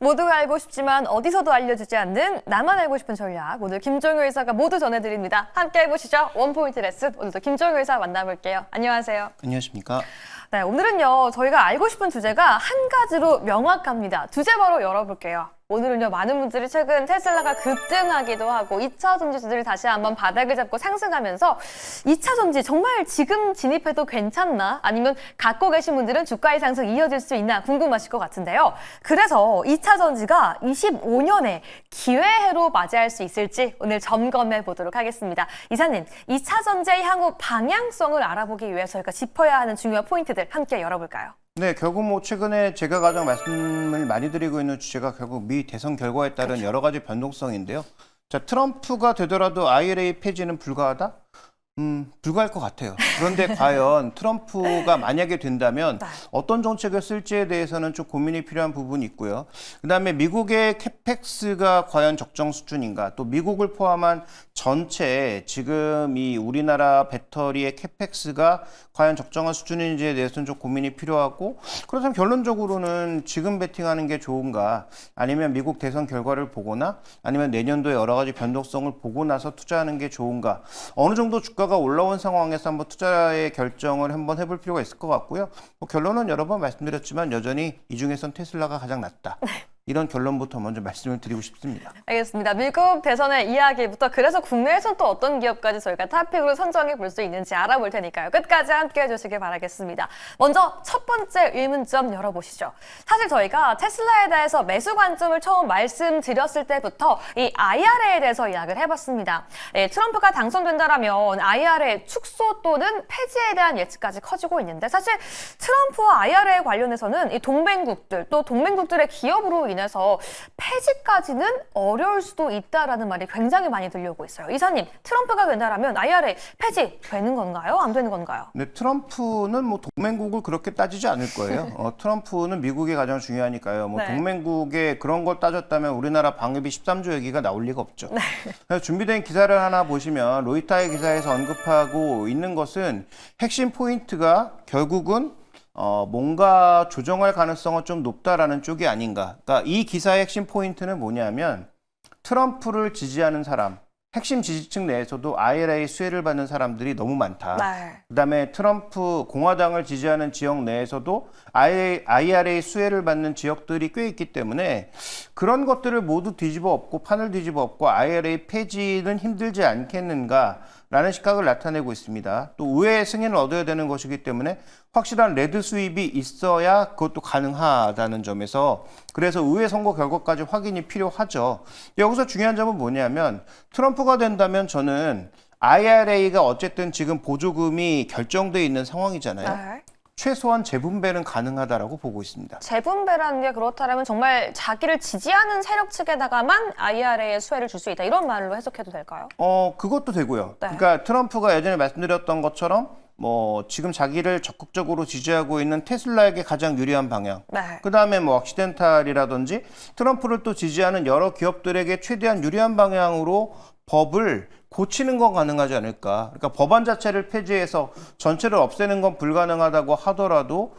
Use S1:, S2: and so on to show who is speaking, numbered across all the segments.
S1: 모두가 알고 싶지만 어디서도 알려주지 않는 나만 알고 싶은 전략. 오늘 김종효 의사가 모두 전해드립니다. 함께 해보시죠. 원포인트 레슨. 오늘도 김종효 의사 만나볼게요. 안녕하세요.
S2: 안녕하십니까.
S1: 네, 오늘은요. 저희가 알고 싶은 주제가 한 가지로 명확합니다. 주제 바로 열어볼게요. 오늘은요, 많은 분들이 최근 테슬라가 급등하기도 하고 2차 전지주들이 다시 한번 바닥을 잡고 상승하면서 2차 전지 정말 지금 진입해도 괜찮나? 아니면 갖고 계신 분들은 주가의 상승 이어질 수 있나 궁금하실 것 같은데요. 그래서 2차 전지가 25년에 기회해로 맞이할 수 있을지 오늘 점검해 보도록 하겠습니다. 이사님, 2차 전지의 향후 방향성을 알아보기 위해서 저희가 짚어야 하는 중요한 포인트들 함께 열어볼까요?
S2: 네, 결국 뭐 최근에 제가 가장 말씀을 많이 드리고 있는 주제가 결국 미 대선 결과에 따른 여러 가지 변동성인데요. 자, 트럼프가 되더라도 IRA 폐지는 불가하다? 불가할 것 같아요. 그런데 과연 트럼프가 만약에 된다면 어떤 정책을 쓸지에 대해서는 좀 고민이 필요한 부분이 있고요. 그다음에 미국의 캐펙스가 과연 적정 수준인가, 또 미국을 포함한 전체 지금 이 우리나라 배터리의 캐펙스가 과연 적정한 수준인지에 대해서는 좀 고민이 필요하고, 그렇다면 결론적으로는 지금 베팅하는 게 좋은가, 아니면 미국 대선 결과를 보거나 아니면 내년도에 여러 가지 변동성을 보고 나서 투자하는 게 좋은가, 어느 정도 주가가 올라온 상황에서 한번 투자의 결정을 한번 해볼 필요가 있을 것 같고요. 뭐 결론은 여러 번 말씀드렸지만 여전히 이 중에선 테슬라가 가장 낫다. 이런 결론부터 먼저 말씀을 드리고 싶습니다.
S1: 알겠습니다. 미국 대선의 이야기부터 그래서 국내에선 또 어떤 기업까지 저희가 탑픽으로 선정해 볼 수 있는지 알아볼 테니까요. 끝까지 함께 해주시길 바라겠습니다. 먼저 첫 번째 의문점 열어보시죠. 사실 저희가 테슬라에 대해서 매수 관점을 처음 말씀드렸을 때부터 이 IRA에 대해서 이야기를 해봤습니다. 트럼프가 당선된다라면 IRA 축소 또는 폐지에 대한 예측까지 커지고 있는데, 사실 트럼프와 IRA 관련해서는 이 동맹국들 또 동맹국들의 기업으로 인해서 폐지까지는 어려울 수도 있다라는 말이 굉장히 많이 들려오고 있어요. 이사님, 트럼프가 된다라면 IRA 폐지 되는 건가요? 안 되는 건가요?
S2: 네, 트럼프는 뭐 동맹국을 그렇게 따지지 않을 거예요. 트럼프는 미국이 가장 중요하니까요. 뭐
S1: 네.
S2: 동맹국에 그런 걸 따졌다면 우리나라 방위비 13조 얘기가 나올 리가 없죠. 그래서 준비된 기사를 하나 보시면 로이터의 기사에서 언급하고 있는 것은 핵심 포인트가 결국은 뭔가 조정할 가능성은 좀 높다라는 쪽이 아닌가. 그러니까 이 기사의 핵심 포인트는 뭐냐면 트럼프를 지지하는 사람, 핵심 지지층 내에서도 IRA 수혜를 받는 사람들이 너무 많다.
S1: 네.
S2: 그다음에 트럼프 공화당을 지지하는 지역 내에서도 IRA 수혜를 받는 지역들이 꽤 있기 때문에 그런 것들을 모두 뒤집어 엎고 판을 뒤집어 엎고 IRA 폐지는 힘들지 않겠는가라는 시각을 나타내고 있습니다. 또 의회의 승인을 얻어야 되는 것이기 때문에 확실한 레드 수입이 있어야 그것도 가능하다는 점에서, 그래서 의회 선거 결과까지 확인이 필요하죠. 여기서 중요한 점은 뭐냐면 트럼프가 된다면 저는 IRA가 어쨌든 지금 보조금이 결정돼 있는 상황이잖아요.
S1: 네.
S2: 최소한 재분배는 가능하다라고 보고 있습니다.
S1: 재분배라는 게 그렇다면 정말 자기를 지지하는 세력 측에다가만 IRA에 수혜를 줄 수 있다, 이런 말로 해석해도 될까요?
S2: 그것도 되고요.
S1: 네.
S2: 그러니까 트럼프가 예전에 말씀드렸던 것처럼 뭐 지금 자기를 적극적으로 지지하고 있는 테슬라에게 가장 유리한 방향.
S1: 네.
S2: 그다음에 뭐 억시덴탈이라든지 트럼프를 또 지지하는 여러 기업들에게 최대한 유리한 방향으로 법을 고치는 건 가능하지 않을까. 그러니까 법안 자체를 폐지해서 전체를 없애는 건 불가능하다고 하더라도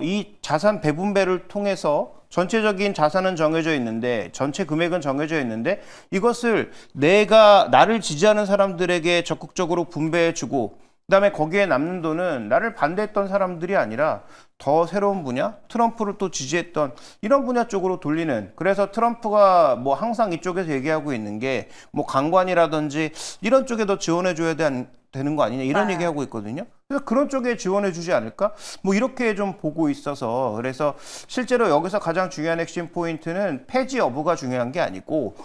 S2: 이 자산 배분배를 통해서 전체적인 자산은 정해져 있는데, 전체 금액은 정해져 있는데, 이것을 나를 지지하는 사람들에게 적극적으로 분배해주고, 그다음에 거기에 남는 돈은 나를 반대했던 사람들이 아니라 더 새로운 분야, 트럼프를 또 지지했던 이런 분야 쪽으로 돌리는. 그래서 트럼프가 뭐 항상 이쪽에서 얘기하고 있는 게 뭐 강관이라든지 이런 쪽에 더 지원해줘야 되는 거 아니냐, 이런 얘기하고 있거든요. 그래서 그런 쪽에 지원해주지 않을까? 뭐 이렇게 좀 보고 있어서, 그래서 실제로 여기서 가장 중요한 핵심 포인트는 폐지 여부가 중요한 게 아니고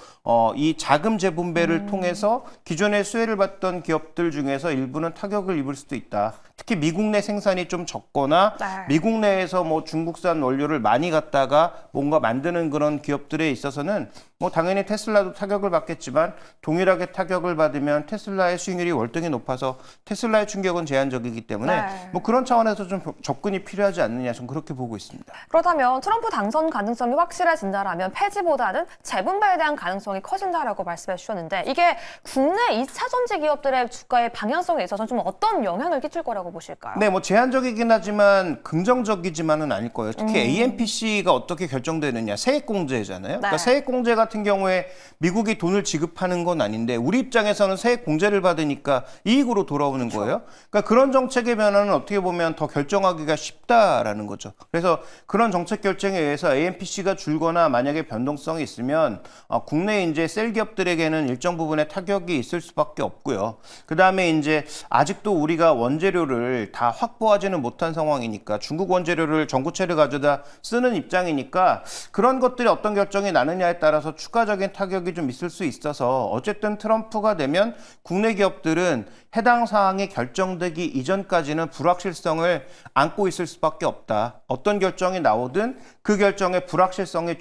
S2: 이 자금 재분배를 통해서 기존에 수혜를 받던 기업들 중에서 일부는 타격을 입을 수도 있다. 특히 미국 내 생산이 좀 적거나 미국 내에서 뭐 중국산 원료를 많이 갖다가 뭔가 만드는 그런 기업들에 있어서는 뭐 당연히 테슬라도 타격을 받겠지만 동일하게 타격을 받으면 테슬라의 수익률이 월등히 높아서 따라서 테슬라의 충격은 제한적이기 때문에
S1: 네.
S2: 뭐 그런 차원에서 좀 접근이 필요하지 않느냐, 좀 그렇게 보고 있습니다.
S1: 그렇다면 트럼프 당선 가능성이 확실해진다라면 폐지보다는 재분배에 대한 가능성이 커진다라고 말씀해 주셨는데 이게 국내 2차 전지 기업들의 주가의 방향성에 있어서 좀 어떤 영향을 끼칠 거라고 보실까요?
S2: 네, 뭐 제한적이긴 하지만 긍정적이지만은 아닐 거예요. 특히 AMPC가 어떻게 결정되느냐, 세액공제잖아요. 그러니까
S1: 네.
S2: 세액공제 같은 경우에 미국이 돈을 지급하는 건 아닌데 우리 입장에서는 세액공제를 받으니까 이익으로 돌아오는 거예요. 그러니까 그런 정책의 변화는 어떻게 보면 더 결정하기가 쉽다라는 거죠. 그래서 그런 정책 결정에 의해서 AMPC가 줄거나 만약에 변동성이 있으면 국내 이제 셀 기업들에게는 일정 부분의 타격이 있을 수밖에 없고요. 그 다음에 이제 아직도 우리가 원재료를 다 확보하지는 못한 상황이니까 중국 원재료를 전구체를 가져다 쓰는 입장이니까 그런 것들이 어떤 결정이 나느냐에 따라서 추가적인 타격이 좀 있을 수 있어서 어쨌든 트럼프가 되면 국내 기업들은 해당 사항이 결정되기 이전까지는 불확실성을 안고 있을 수밖에 없다. 어떤 결정이 나오든 그 결정에 불확실성이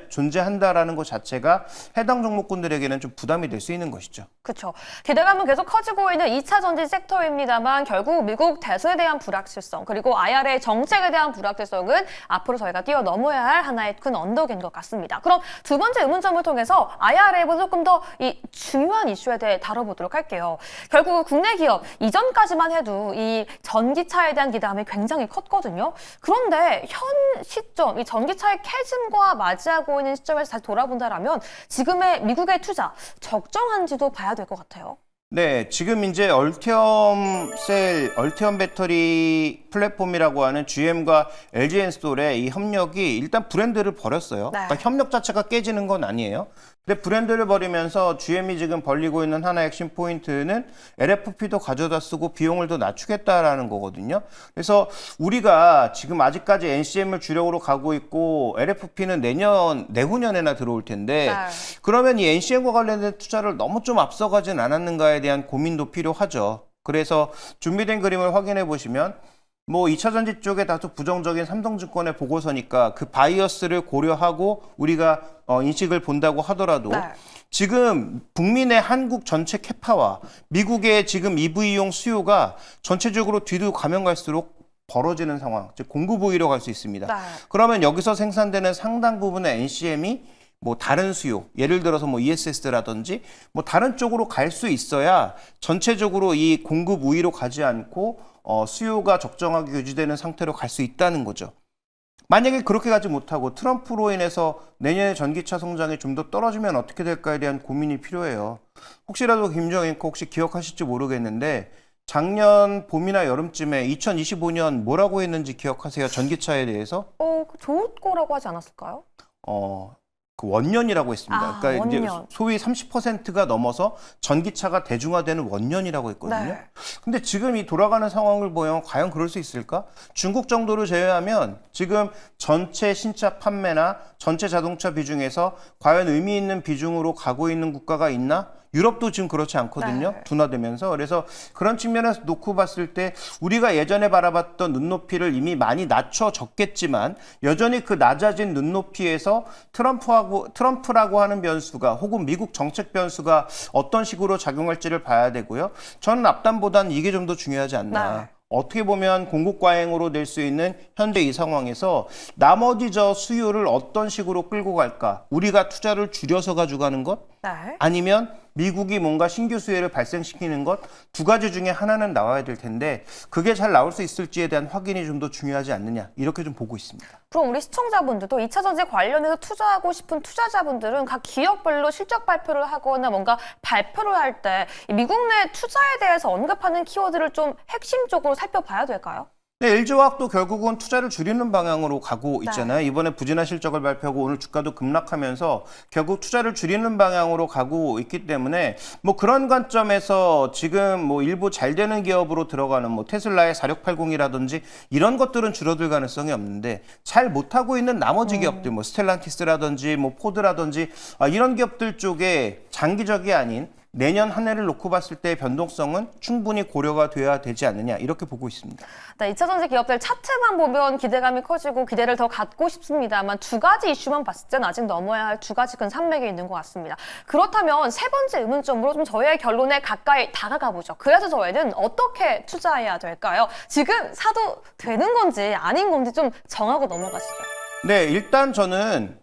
S2: 존재한다라는 것 자체가 해당 종목군들에게는 좀 부담이 될 수 있는 것이죠.
S1: 그렇죠. 기대감은 계속 커지고 있는 2차 전지 섹터입니다만 결국 미국 대선에 대한 불확실성 그리고 IRA 정책에 대한 불확실성은 앞으로 저희가 뛰어넘어야 할 하나의 큰 언덕인 것 같습니다. 그럼 두 번째 의문점을 통해서 IRA보다 조금 더 이 중요한 이슈에 대해 다뤄보도록 할게요. 결국 국내 기업 이전까지만 해도 이 전기차에 대한 기대감이 굉장히 컸거든요. 그런데 현 시점, 이 전기차의 캐즘과 맞이하고 있는 시점에서 다시 돌아본다라면 지금의 미국의 투자 적정한지도 봐야 될 것 같아요.
S2: 네, 지금 이제 얼티엄 배터리 플랫폼이라고 하는 GM과 LG 엔솔의 이 협력이 일단 브랜드를 버렸어요.
S1: 네.
S2: 그러니까 협력 자체가 깨지는 건 아니에요. 근데 브랜드를 버리면서 GM이 지금 벌리고 있는 하나의 핵심 포인트는 LFP도 가져다 쓰고 비용을 더 낮추겠다라는 거거든요. 그래서 우리가 지금 아직까지 NCM을 주력으로 가고 있고 LFP는 내후년에나 들어올 텐데
S1: 네.
S2: 그러면 이 NCM과 관련된 투자를 너무 좀 앞서가진 않았는가에 대한 고민도 필요하죠. 그래서 준비된 그림을 확인해 보시면 뭐 2차 전지 쪽에 다소 부정적인 삼성증권의 보고서니까 그 바이어스를 고려하고 우리가 인식을 본다고 하더라도
S1: 네.
S2: 지금 북미 내 한국 전체 캐파와 미국의 지금 EV용 수요가 전체적으로 뒤로 가면 갈수록 벌어지는 상황, 즉 공급 우위로 갈 수 있습니다.
S1: 네.
S2: 그러면 여기서 생산되는 상당 부분의 NCM이 뭐 다른 수요, 예를 들어서 뭐 ESS라든지 뭐 다른 쪽으로 갈 수 있어야 전체적으로 이 공급 우위로 가지 않고 수요가 적정하게 유지되는 상태로 갈 수 있다는 거죠. 만약에 그렇게 가지 못하고 트럼프로 인해서 내년에 전기차 성장이 좀 더 떨어지면 어떻게 될까에 대한 고민이 필요해요. 혹시라도 김정 앵커 혹시 기억하실지 모르겠는데 작년 봄이나 여름쯤에 2025년 뭐라고 했는지 기억하세요? 전기차에 대해서?
S1: 좋을 거라고 하지 않았을까요?
S2: 그 원년이라고 했습니다. 그러니까 이제
S1: 원년.
S2: 소위 30%가 넘어서 전기차가 대중화되는 원년이라고 했거든요.
S1: 네.
S2: 근데 지금 이 돌아가는 상황을 보면 과연 그럴 수 있을까? 중국 정도를 제외하면 지금 전체 신차 판매나 전체 자동차 비중에서 과연 의미 있는 비중으로 가고 있는 국가가 있나? 유럽도 지금 그렇지 않거든요.
S1: 네.
S2: 둔화되면서. 그래서 그런 측면에서 놓고 봤을 때 우리가 예전에 바라봤던 눈높이를 이미 많이 낮춰졌겠지만 여전히 그 낮아진 눈높이에서 트럼프라고 하는 변수가 혹은 미국 정책 변수가 어떤 식으로 작용할지를 봐야 되고요. 저는 앞단보다는 이게 좀 더 중요하지 않나.
S1: 네.
S2: 어떻게 보면 공급 과잉으로 될 수 있는 현재 이 상황에서 나머지 저 수요를 어떤 식으로 끌고 갈까? 우리가 투자를 줄여서 가져가는 것?
S1: 네.
S2: 아니면 미국이 뭔가 신규 수혜를 발생시키는 것 두 가지 중에 하나는 나와야 될 텐데 그게 잘 나올 수 있을지에 대한 확인이 좀 더 중요하지 않느냐 이렇게 좀 보고 있습니다.
S1: 그럼 우리 시청자분들도 2차 전지 관련해서 투자하고 싶은 투자자분들은 각 기업별로 실적 발표를 하거나 뭔가 발표를 할 때 미국 내 투자에 대해서 언급하는 키워드를 좀 핵심적으로 살펴봐야 될까요?
S2: 네, LG화학도 결국은 투자를 줄이는 방향으로 가고 있잖아요. 이번에 부진한 실적을 발표하고 오늘 주가도 급락하면서 결국 투자를 줄이는 방향으로 가고 있기 때문에 뭐 그런 관점에서 지금 뭐 일부 잘 되는 기업으로 들어가는 뭐 테슬라의 4680이라든지 이런 것들은 줄어들 가능성이 없는데 잘 못하고 있는 나머지 기업들 뭐 스텔란티스라든지 뭐 포드라든지 이런 기업들 쪽에 장기적이 아닌 내년 한 해를 놓고 봤을 때 변동성은 충분히 고려가 돼야 되지 않느냐 이렇게 보고 있습니다.
S1: 네, 2차 전지 기업들 차트만 보면 기대감이 커지고 기대를 더 갖고 싶습니다만 두 가지 이슈만 봤을 때는 아직 넘어야 할 두 가지 큰 산맥이 있는 것 같습니다. 그렇다면 세 번째 의문점으로 좀 저희의 결론에 가까이 다가가 보죠. 그래서 저희는 어떻게 투자해야 될까요? 지금 사도 되는 건지 아닌 건지 좀 정하고 넘어가시죠.
S2: 네, 일단 저는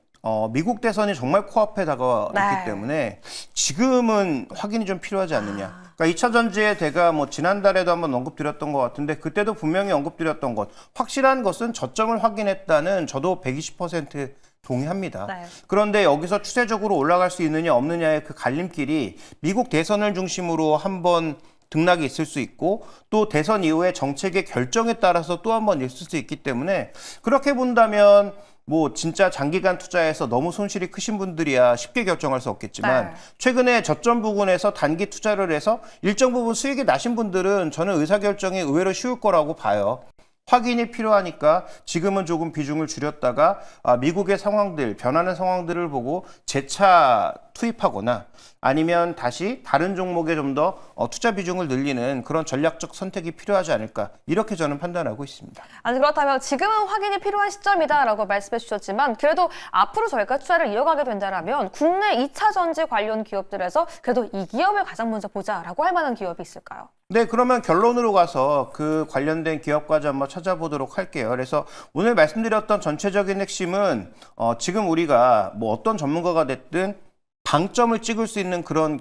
S2: 미국 대선이 정말 코앞에 다가와
S1: 네.
S2: 있기 때문에 지금은 확인이 좀 필요하지 않느냐. 그러니까 2차 전지에 제가 뭐 지난달에도 한번 언급드렸던 것 같은데 그때도 분명히 언급드렸던 것. 확실한 것은 저점을 확인했다는 저도 120% 동의합니다.
S1: 네.
S2: 그런데 여기서 추세적으로 올라갈 수 있느냐 없느냐의 그 갈림길이 미국 대선을 중심으로 한번 등락이 있을 수 있고 또 대선 이후에 정책의 결정에 따라서 또 한 번 있을 수 있기 때문에 그렇게 본다면 뭐 진짜 장기간 투자해서 너무 손실이 크신 분들이야 쉽게 결정할 수 없겠지만
S1: 네.
S2: 최근에 저점 부근에서 단기 투자를 해서 일정 부분 수익이 나신 분들은 저는 의사결정이 의외로 쉬울 거라고 봐요. 확인이 필요하니까 지금은 조금 비중을 줄였다가 미국의 상황들, 변하는 상황들을 보고 재차 투입하거나 아니면 다시 다른 종목에 좀 더 투자 비중을 늘리는 그런 전략적 선택이 필요하지 않을까 이렇게 저는 판단하고 있습니다.
S1: 아니 그렇다면 지금은 확인이 필요한 시점이다라고 말씀해 주셨지만 그래도 앞으로 저희가 투자를 이어가게 된다면 국내 2차 전지 관련 기업들에서 그래도 이 기업을 가장 먼저 보자라고 할 만한 기업이 있을까요?
S2: 네, 그러면 결론으로 가서 그 관련된 기업까지 한번 찾아보도록 할게요. 그래서 오늘 말씀드렸던 전체적인 핵심은 지금 우리가 뭐 어떤 전문가가 됐든 방점을 찍을 수 있는 그런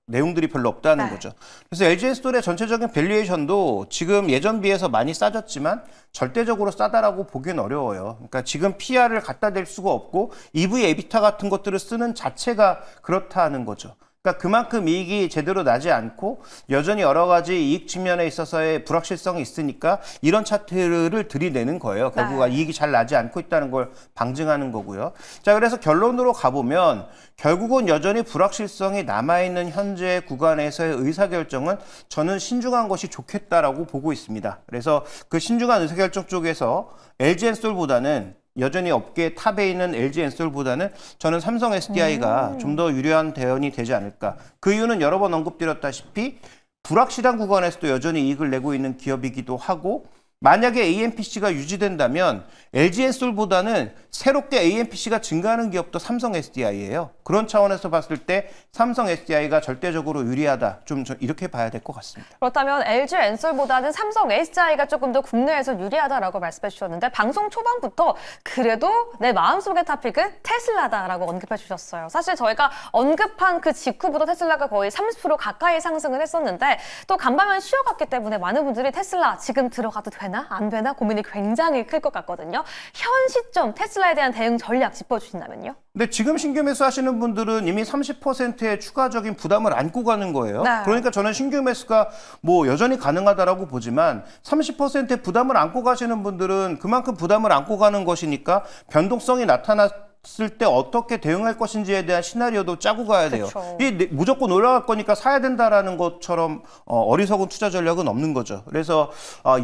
S2: 내용들이 별로 없다는
S1: 네.
S2: 거죠. 그래서 LG엔솔의 전체적인 밸류에이션도 지금 예전 비해서 많이 싸졌지만 절대적으로 싸다라고 보기는 어려워요. 그러니까 지금 PR을 갖다 댈 수가 없고 EV, 에비타 같은 것들을 쓰는 자체가 그렇다는 거죠. 그러니까 그만큼 이익이 제대로 나지 않고 여전히 여러 가지 이익 측면에 있어서의 불확실성이 있으니까 이런 차트를 들이내는 거예요. 결국 이익이 잘 나지 않고 있다는 걸 방증하는 거고요. 자, 그래서 결론으로 가보면 결국은 여전히 불확실성이 남아있는 현재 구간에서의 의사결정은 저는 신중한 것이 좋겠다라고 보고 있습니다. 그래서 그 신중한 의사결정 쪽에서 LG엔솔보다는 여전히 업계 탑에 있는 LG엔솔보다는 저는 삼성 SDI가 좀 더 유리한 대응이 되지 않을까. 그 이유는 여러 번 언급드렸다시피 불확실한 구간에서도 여전히 이익을 내고 있는 기업이기도 하고 만약에 AMPC가 유지된다면 LG엔솔보다는 새롭게 AMPC가 증가하는 기업도 삼성 SDI예요. 그런 차원에서 봤을 때 삼성 SDI가 절대적으로 유리하다. 좀 이렇게 봐야 될 것 같습니다.
S1: 그렇다면 LG 엔솔보다는 삼성 SDI가 조금 더 국내에서 유리하다라고 말씀해 주셨는데 방송 초반부터 그래도 내 마음속의 토픽은 테슬라다라고 언급해 주셨어요. 사실 저희가 언급한 그 직후부터 테슬라가 거의 30% 가까이 상승을 했었는데 또 간밤은 쉬어갔기 때문에 많은 분들이 테슬라 지금 들어가도 되나 안 되나 고민이 굉장히 클 것 같거든요. 현 시점 테슬라에 대한 대응 전략 짚어주신다면요?
S2: 근데 지금 신규 매수하시는 분들은 이미 30%의 추가적인 부담을 안고 가는 거예요.
S1: 네.
S2: 그러니까 저는 신규 매수가 뭐 여전히 가능하다라고 보지만 30%의 부담을 안고 가시는 분들은 그만큼 부담을 안고 가는 것이니까 변동성이 나타났을 때 어떻게 대응할 것인지에 대한 시나리오도 짜고 가야 돼요.
S1: 그쵸.
S2: 이 무조건 올라갈 거니까 사야 된다라는 것처럼 어리석은 투자 전략은 없는 거죠. 그래서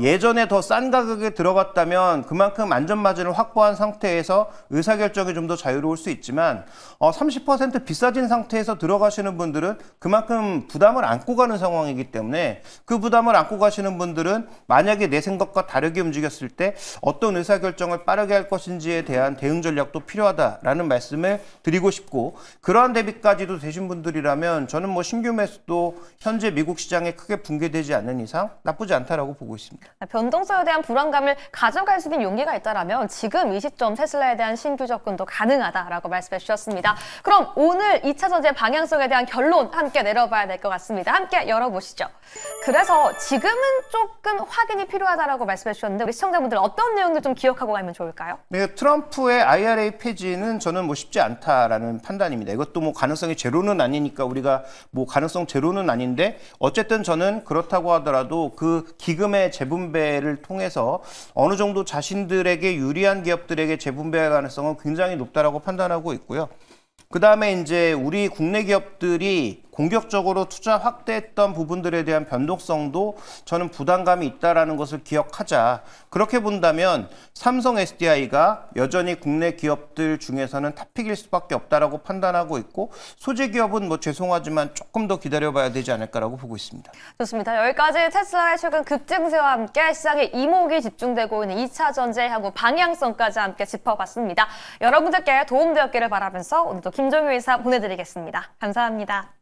S2: 예전에 더 싼 가격에 들어갔다면 그만큼 안전 마진을 확보한 상태에서 의사결정이 좀 더 자유로울 수 있지만 30% 비싸진 상태에서 들어가시는 분들은 그만큼 부담을 안고 가는 상황이기 때문에 그 부담을 안고 가시는 분들은 만약에 내 생각과 다르게 움직였을 때 어떤 의사결정을 빠르게 할 것인지에 대한 대응 전략도 필요하다라는 말씀을 드리고 싶고 그러한 대비까지도 되신 분들이라면 저는 뭐 신규 매수도 현재 미국 시장에 크게 붕괴되지 않는 이상 나쁘지 않다라고 보고 있습니다.
S1: 변동성에 대한 불안감을 가져갈 수 있는 용기가 있다면 지금 이 시점 테슬라에 대한 신규 접근도 가능하다라고 말씀해 주셨습니다. 그럼 오늘 2차 전지의 방향성에 대한 결론 함께 내려봐야 될 것 같습니다. 함께 열어보시죠. 그래서 지금은 조금 확인이 필요하다라고 말씀해 주셨는데 우리 시청자분들 어떤 내용들 좀 기억하고 가면 좋을까요?
S2: 네, 트럼프의 IRA 폐지는 저는 뭐 쉽지 않다라는 판단입니다. 이것도 뭐 가능성이 제로는 아니니까 우리가 뭐 가능성 제로는 아닌데 어쨌든 저는 그렇다고 하더라도 그 기금의 재분배를 통해서 어느 정도 자신들에게 유리한 기업들에게 재분배할 가능성은 굉장히 높다라고 판단하고 있고요. 그 다음에 이제 우리 국내 기업들이 공격적으로 투자 확대했던 부분들에 대한 변동성도 저는 부담감이 있다라는 것을 기억하자. 그렇게 본다면 삼성 SDI가 여전히 국내 기업들 중에서는 탑픽일 수밖에 없다라고 판단하고 있고 소재 기업은 뭐 죄송하지만 조금 더 기다려봐야 되지 않을까라고 보고 있습니다.
S1: 좋습니다. 여기까지 테슬라의 최근 급증세와 함께 시장에 이목이 집중되고 있는 2차 전지의 향후 방향성까지 함께 짚어봤습니다. 여러분들께 도움되었기를 바라면서 오늘도 김종효 이사 보내드리겠습니다. 감사합니다.